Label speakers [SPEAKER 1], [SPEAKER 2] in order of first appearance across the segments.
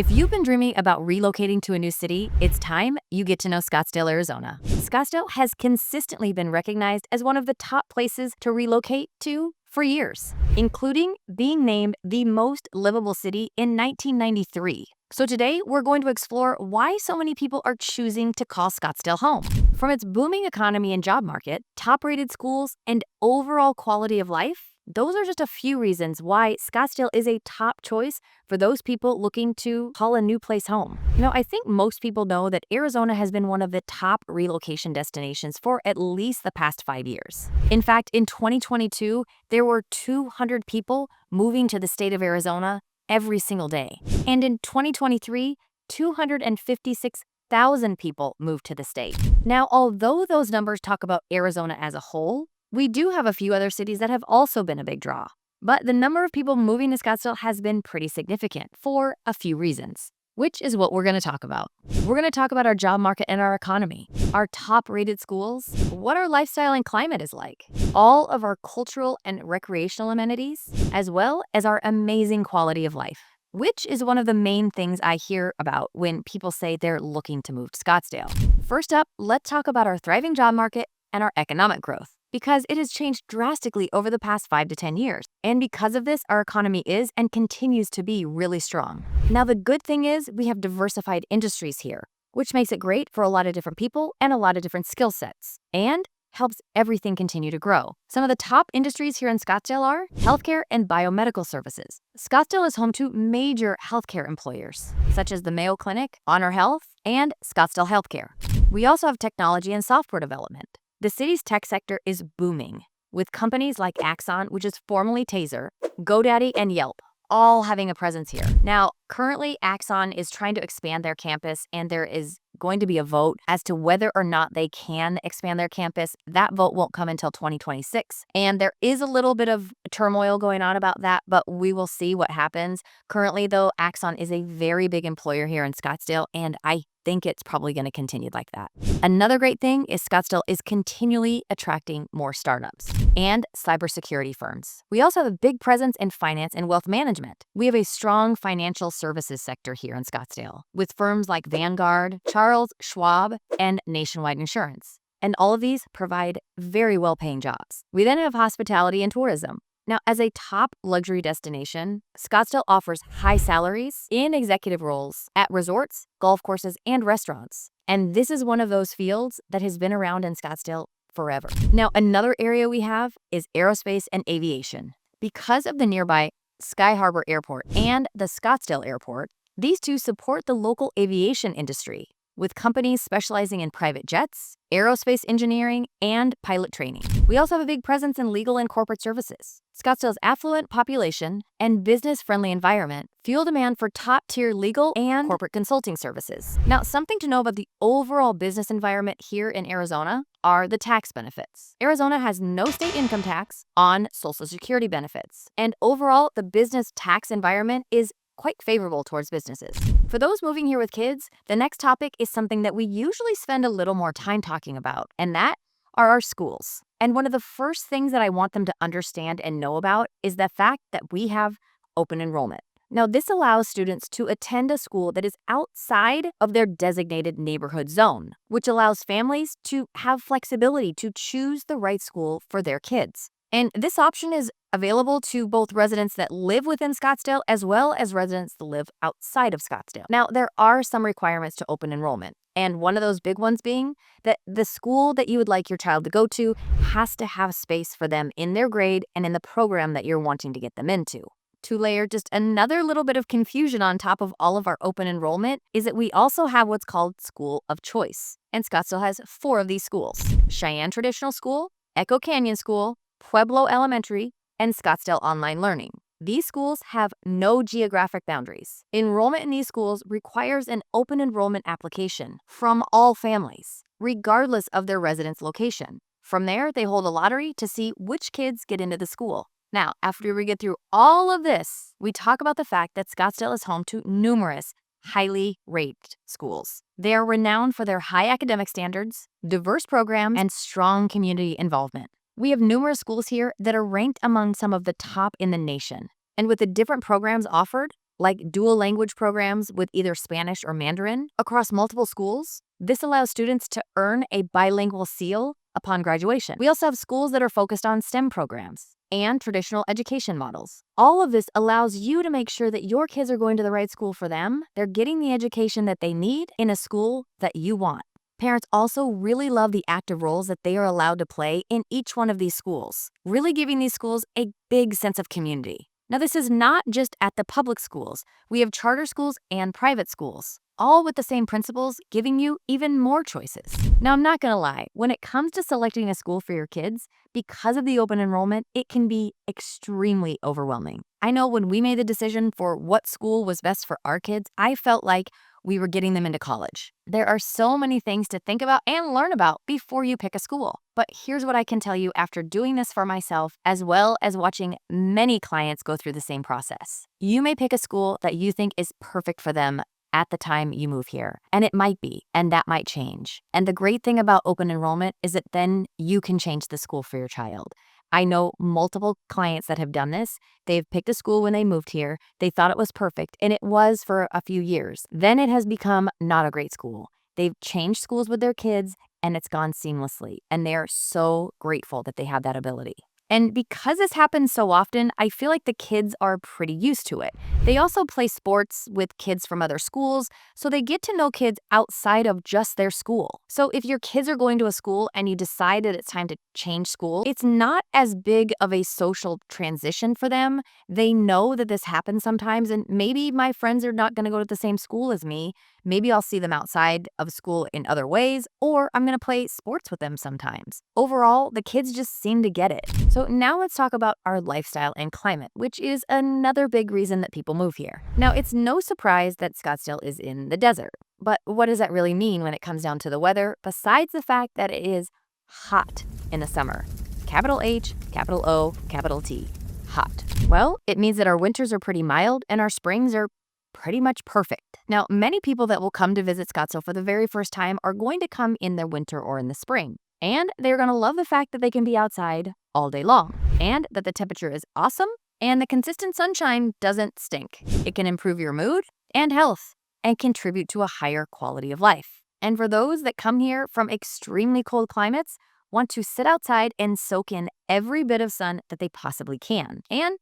[SPEAKER 1] If you've been dreaming about relocating to a new city, it's time you get to know Scottsdale, Arizona. Scottsdale has consistently been recognized as one of the top places to relocate to for years, including being named the most livable city in 1993. So today, we're going to explore why so many people are choosing to call Scottsdale home. From its booming economy and job market, top-rated schools, and overall quality of life, those are just a few reasons why Scottsdale is a top choice for those people looking to call a new place home. I think most people know that Arizona has been one of the top relocation destinations for at least the past 5 years. In fact, in 2022, there were 200 people moving to the state of Arizona every single day. And in 2023, 256,000 people moved to the state. Now, although those numbers talk about Arizona as a whole, we do have a few other cities that have also been a big draw. But the number of people moving to Scottsdale has been pretty significant for a few reasons, which is what we're going to talk about. We're going to talk about our job market and our economy, our top-rated schools, what our lifestyle and climate is like, all of our cultural and recreational amenities, as well as our amazing quality of life, which is one of the main things I hear about when people say they're looking to move to Scottsdale. First up, let's talk about our thriving job market and our economic growth, because it has changed drastically over the past 5 to 10 years. And because of this, our economy is and continues to be really strong. Now, the good thing is we have diversified industries here, which makes it great for a lot of different people and a lot of different skill sets, and helps everything continue to grow. Some of the top industries here in Scottsdale are healthcare and biomedical services. Scottsdale is home to major healthcare employers, such as the Mayo Clinic, Honor Health, and Scottsdale Healthcare. We also have technology and software development. The city's tech sector is booming, with companies like Axon, which is formerly Taser, GoDaddy, and Yelp, all having a presence here. Now, currently, Axon is trying to expand their campus, and there is going to be a vote as to whether or not they can expand their campus. That vote won't come until 2026. And there is a little bit of turmoil going on about that, but we will see what happens. Currently, though, Axon is a very big employer here in Scottsdale, and I think it's probably going to continue like that. Another great thing is Scottsdale is continually attracting more startups and cybersecurity firms. We also have a big presence in finance and wealth management. We have a strong financial services sector here in Scottsdale, with firms like Vanguard, Charles Schwab, and Nationwide Insurance. And all of these provide very well-paying jobs. We then have hospitality and tourism. Now, as a top luxury destination, Scottsdale offers high salaries in executive roles at resorts, golf courses, and restaurants. And this is one of those fields that has been around in Scottsdale forever. Now, another area we have is aerospace and aviation. Because of the nearby Sky Harbor Airport and the Scottsdale Airport, these two support the local aviation industry, with companies specializing in private jets, aerospace engineering, and pilot training. We also have a big presence in legal and corporate services. Scottsdale's affluent population and business-friendly environment fuel demand for top-tier legal and corporate consulting services. Now, something to know about the overall business environment here in Arizona are the tax benefits. Arizona has no state income tax on Social Security benefits, and overall, the business tax environment is quite favorable towards businesses. For those moving here with kids, the next topic is something that we usually spend a little more time talking about, and that are our schools. And one of the first things that I want them to understand and know about is the fact that we have open enrollment. Now, this allows students to attend a school that is outside of their designated neighborhood zone, which allows families to have flexibility to choose the right school for their kids. And this option is available to both residents that live within Scottsdale as well as residents that live outside of Scottsdale. Now, there are some requirements to open enrollment, and one of those big ones being that the school that you would like your child to go to has to have space for them in their grade and in the program that you're wanting to get them into. To layer just another little bit of confusion on top of all of our open enrollment is that we also have what's called School of Choice, and Scottsdale has 4 of these schools: Cheyenne Traditional School, Echo Canyon School, Pueblo Elementary, and Scottsdale Online Learning. These schools have no geographic boundaries. Enrollment in these schools requires an open enrollment application from all families, regardless of their residence location. From there, they hold a lottery to see which kids get into the school. Now, after we get through all of this, we talk about the fact that Scottsdale is home to numerous highly rated schools. They are renowned for their high academic standards, diverse programs, and strong community involvement. We have numerous schools here that are ranked among some of the top in the nation. And with the different programs offered, like dual language programs with either Spanish or Mandarin across multiple schools. This allows students to earn a bilingual seal upon graduation. We also have schools that are focused on STEM programs and traditional education models. All of this allows you to make sure that your kids are going to the right school for them. They're getting the education that they need in a school that you want. Parents also really love the active roles that they are allowed to play in each one of these schools, really giving these schools a big sense of community. Now, this is not just at the public schools. We have charter schools and private schools, all with the same principles, giving you even more choices. Now, I'm not gonna lie, when it comes to selecting a school for your kids, because of the open enrollment, it can be extremely overwhelming. I know when we made the decision for what school was best for our kids, I felt like we were getting them into college. There are so many things to think about and learn about before you pick a school. But here's what I can tell you after doing this for myself, as well as watching many clients go through the same process. You may pick a school that you think is perfect for them at the time you move here. And it might be, and that might change. And the great thing about open enrollment is that then you can change the school for your child. I know multiple clients that have done this. They've picked a school when they moved here. They thought it was perfect, and it was for a few years. Then it has become not a great school. They've changed schools with their kids, and it's gone seamlessly. And they're so grateful that they have that ability. And because this happens so often, I feel like the kids are pretty used to it. They also play sports with kids from other schools, so they get to know kids outside of just their school. So if your kids are going to a school and you decide that it's time to change school, it's not as big of a social transition for them. They know that this happens sometimes, and maybe my friends are not going to go to the same school as me. Maybe I'll see them outside of school in other ways, or I'm going to play sports with them sometimes. Overall, the kids just seem to get it. So now let's talk about our lifestyle and climate, which is another big reason that people move here. Now, it's no surprise that Scottsdale is in the desert. But what does that really mean when it comes down to the weather, besides the fact that it is hot in the summer? Capital H, capital O, capital T, hot. Well, it means that our winters are pretty mild and our springs are pretty much perfect. Now, many people that will come to visit Scottsdale for the very first time are going to come in the winter or in the spring. And they're going to love the fact that they can be outside all day long, and that the temperature is awesome, and the consistent sunshine doesn't stink. It can improve your mood and health and contribute to a higher quality of life. And for those that come here from extremely cold climates, want to sit outside and soak in every bit of sun that they possibly can. And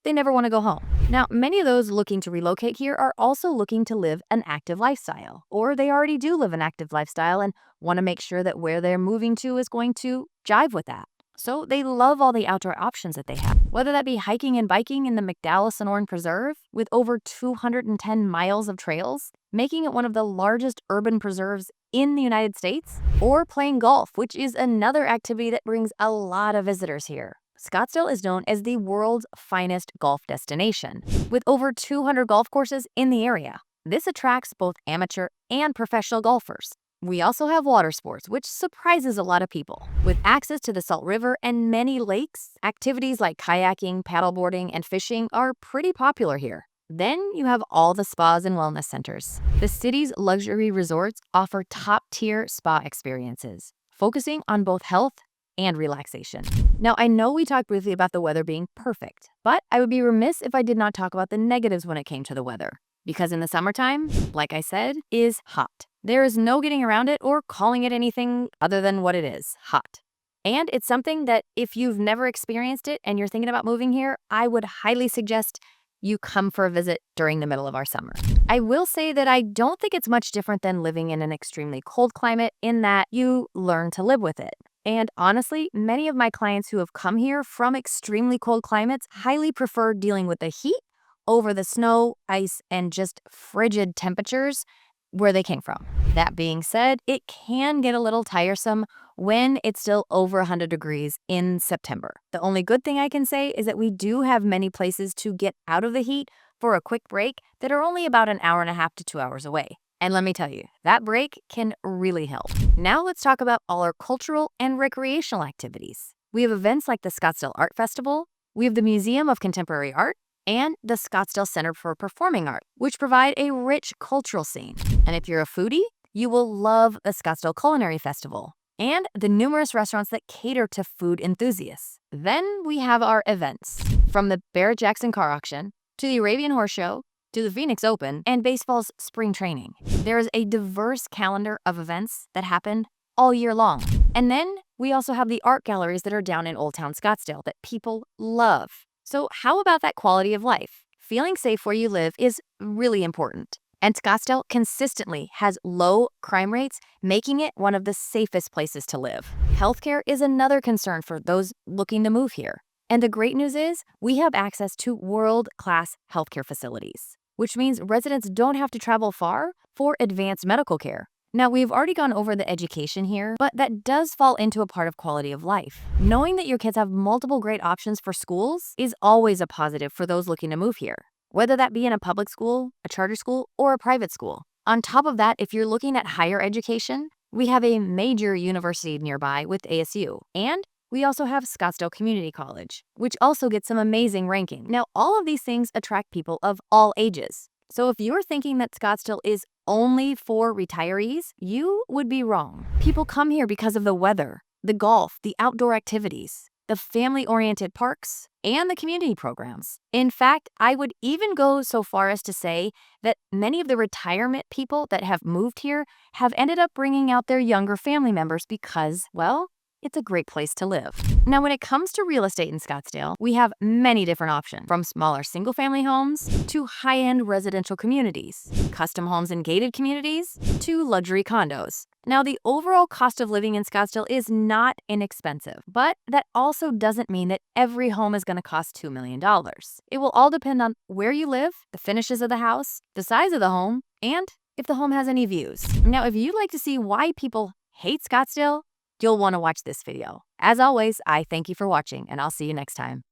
[SPEAKER 1] they never want to go home. Now, many of those looking to relocate here are also looking to live an active lifestyle, or they already do live an active lifestyle and want to make sure that where they're moving to is going to jive with that. So they love all the outdoor options that they have, whether that be hiking and biking in the McDowell-Sonoran Preserve with over 210 miles of trails, making it one of the largest urban preserves in the United States, or playing golf, which is another activity that brings a lot of visitors here. Scottsdale is known as the world's finest golf destination, with over 200 golf courses in the area. This attracts both amateur and professional golfers. We also have water sports, which surprises a lot of people. With access to the Salt River and many lakes, activities like kayaking, paddleboarding, and fishing are pretty popular here. Then you have all the spas and wellness centers. The city's luxury resorts offer top-tier spa experiences, focusing on both health and relaxation. Now, I know we talked briefly about the weather being perfect, but I would be remiss if I did not talk about the negatives when it came to the weather. Because in the summertime, like I said, is hot. There is no getting around it or calling it anything other than what it is, hot. And it's something that if you've never experienced it and you're thinking about moving here, I would highly suggest you come for a visit during the middle of our summer. I will say that I don't think it's much different than living in an extremely cold climate in that you learn to live with it. And honestly, many of my clients who have come here from extremely cold climates highly prefer dealing with the heat over the snow, ice, and just frigid temperatures where they came from. That being said, it can get a little tiresome when it's still over 100 degrees in September. The only good thing I can say is that we do have many places to get out of the heat for a quick break that are only about an hour and a half to 2 hours away. And let me tell you, that break can really help. Now let's talk about all our cultural and recreational activities. We have events like the Scottsdale Art Festival, we have the Museum of Contemporary Art, and the Scottsdale Center for Performing Art, which provide a rich cultural scene. And if you're a foodie, you will love the Scottsdale Culinary Festival and the numerous restaurants that cater to food enthusiasts. Then we have our events, from the Barrett-Jackson Car Auction to the Arabian Horse Show to the Phoenix Open and baseball's spring training. There is a diverse calendar of events that happen all year long. And then we also have the art galleries that are down in Old Town Scottsdale that people love. So how about that quality of life? Feeling safe where you live is really important. And Scottsdale consistently has low crime rates, making it one of the safest places to live. Healthcare is another concern for those looking to move here. And the great news is we have access to world-class healthcare facilities, which means residents don't have to travel far for advanced medical care. Now, we've already gone over the education here, but that does fall into a part of quality of life. Knowing that your kids have multiple great options for schools is always a positive for those looking to move here, whether that be in a public school, a charter school, or a private school. On top of that, if you're looking at higher education, we have a major university nearby with ASU, and we also have Scottsdale Community College, which also gets some amazing ranking. Now, all of these things attract people of all ages. So if you're thinking that Scottsdale is only for retirees, you would be wrong. People come here because of the weather, the golf, the outdoor activities, the family-oriented parks, and the community programs. In fact, I would even go so far as to say that many of the retirement people that have moved here have ended up bringing out their younger family members because, well, it's a great place to live. Now, when it comes to real estate in Scottsdale, we have many different options, from smaller single-family homes to high-end residential communities, custom homes and gated communities, to luxury condos. Now, the overall cost of living in Scottsdale is not inexpensive, but that also doesn't mean that every home is going to cost $2 million. It will all depend on where you live, the finishes of the house, the size of the home, and if the home has any views. Now, if you'd like to see why people hate Scottsdale, you'll want to watch this video. As always, I thank you for watching, and I'll see you next time.